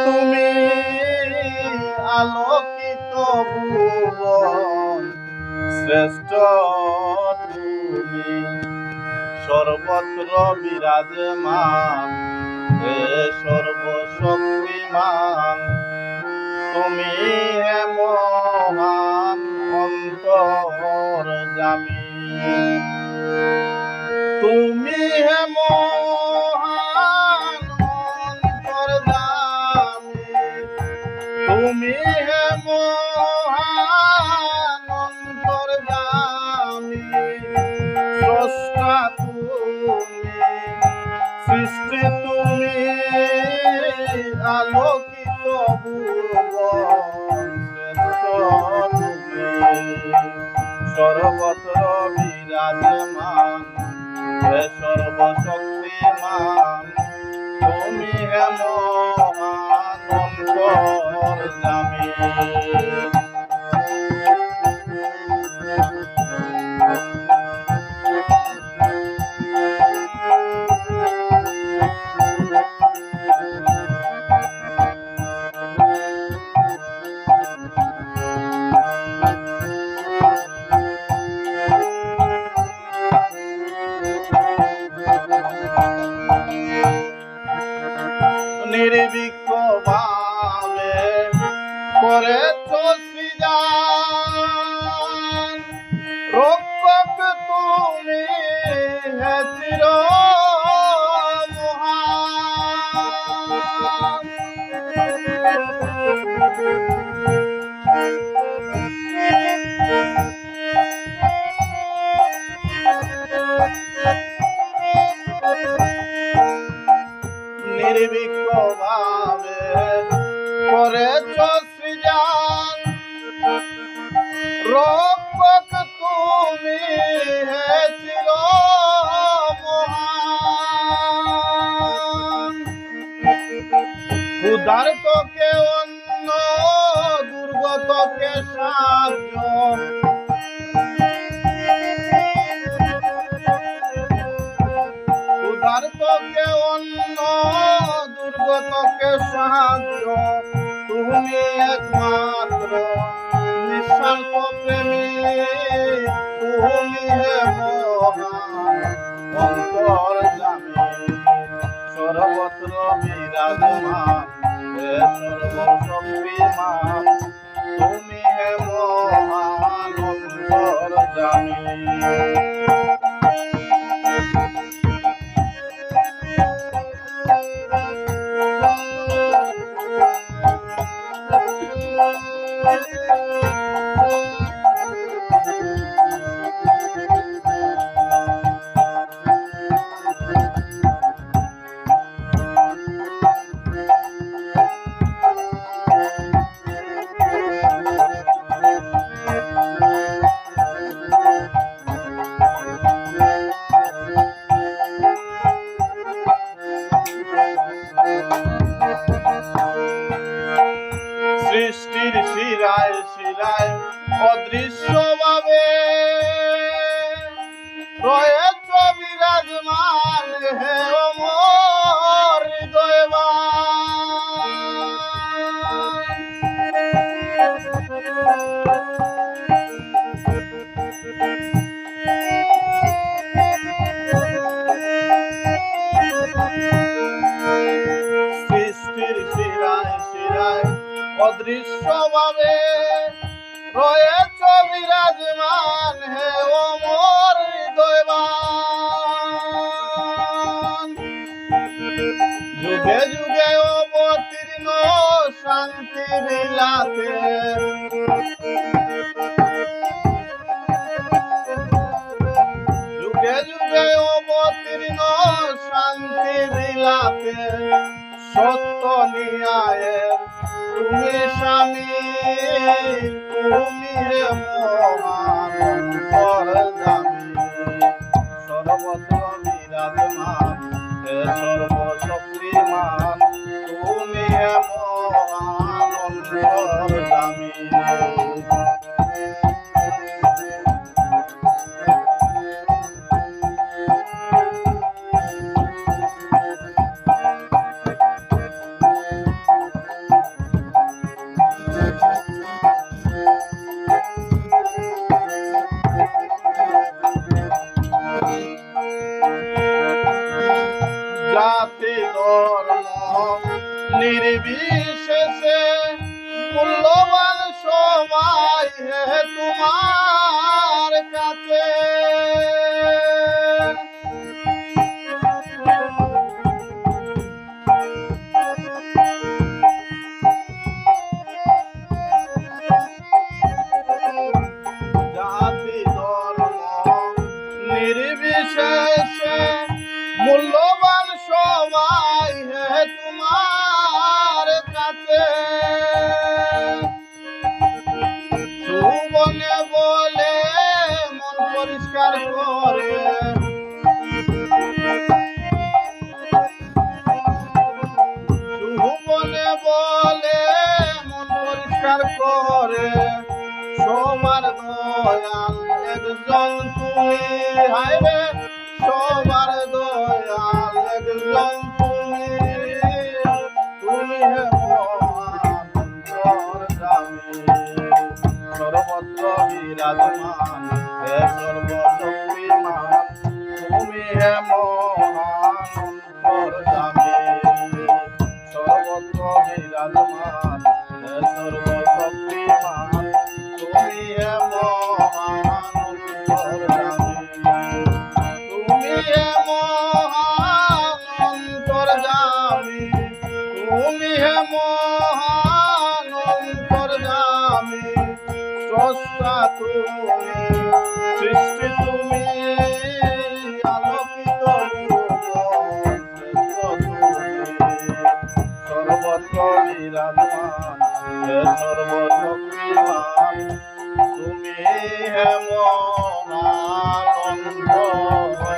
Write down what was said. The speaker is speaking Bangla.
তুমি আলোকিত ভুবন শ্রেষ্ঠ তুমি সর্বত্র বিরাজমান হে সর্বশক্তিমান তুমি হে মহান অন্তর্যামী তুমি হে মহান অন্তর্যামী তুমি হে মহান অন্তর্যামী স্রষ্টা তুমি সৃষ্টি তুমি আলোকিত ভুবন শ্রেষ্ঠ তুমি সর্বত্র বিরাজমান হে সর্বশক্তিমান তুমি হে মহান অন্তর্যামী নির্বিকভাবে করেছ সৃজন রক্ষক তুমি হে চির মহান নির্বিকভাবে করেছ সৃজন রক্ষক তুমি হে চির মহান ক্ষুধার্তকে অন্ন দুর্গতকে সাহায্য ক্ষুধার্তকে অন্ন দুর্গতকে সাহায্য তুমি একমাত্র নিঃস্বার্থ প্রেমী তুমি হে মহান অন্তর্যামী সর্বত্র বিরাজমান হে সর্বশক্তিমান তুমি হে মহান অন্তর্যামী সৃষ্টির শিরায় শিরায় অদৃশ্যভাবে রয়েছ বিরাজমান হে অমর সৃষ্টির শিরায় শিরায় অদৃশ্যভাবে রয়েছ বিরাজমান হে অমর হৃদয়বান যুগে যুগে অবতীর্ণ শান্তি বিলাতে যুগে যুগে অবতীর্ণ শান্তি বিলাতে সত্য ন্যায়ের তুমি স্বামী তুমি হে মহান অন্তর্যামী সর্বত্র বিরাজমান হে সর্বশক্তিমান তুমি হে মহান অন্তর্যামী নির্বিশেষে মূল্যবান সময় হে তোমার কাছে। জাতি ধর্ম নির্বিশেষে মূল্যবান সময় হে তোমার কাছে। সুবনে বলে মন পরিষ্কার করে, সুবনে বলে মন পরিষ্কার করে, সবার দয়াল একজন তুমি, হায় রে সবার দয়াল একজন তুমি, তুমি হে মহান অন্তর্যামী, সর্বত্র বিরাজমান হে সর্বশক্তিমান, তুমি হে মহান অন্তর্যামী, সর্বত্র বিরাজমান হে সর্বশক্তিমান, তুমি হে মহান অন্তর্যামী, তুমি হে মহান অন্তর্যামী, তুমি হে মহান অন্তর্যামী, স্রষ্টা তুমি, সৃষ্টি তুমি, আলোকিত ভুবন শ্রেষ্ঠ তুমি, সর্বত্র বিরাজমান হে সর্বশক্তিমান, তুমি হে মহান অন্তর্যামী।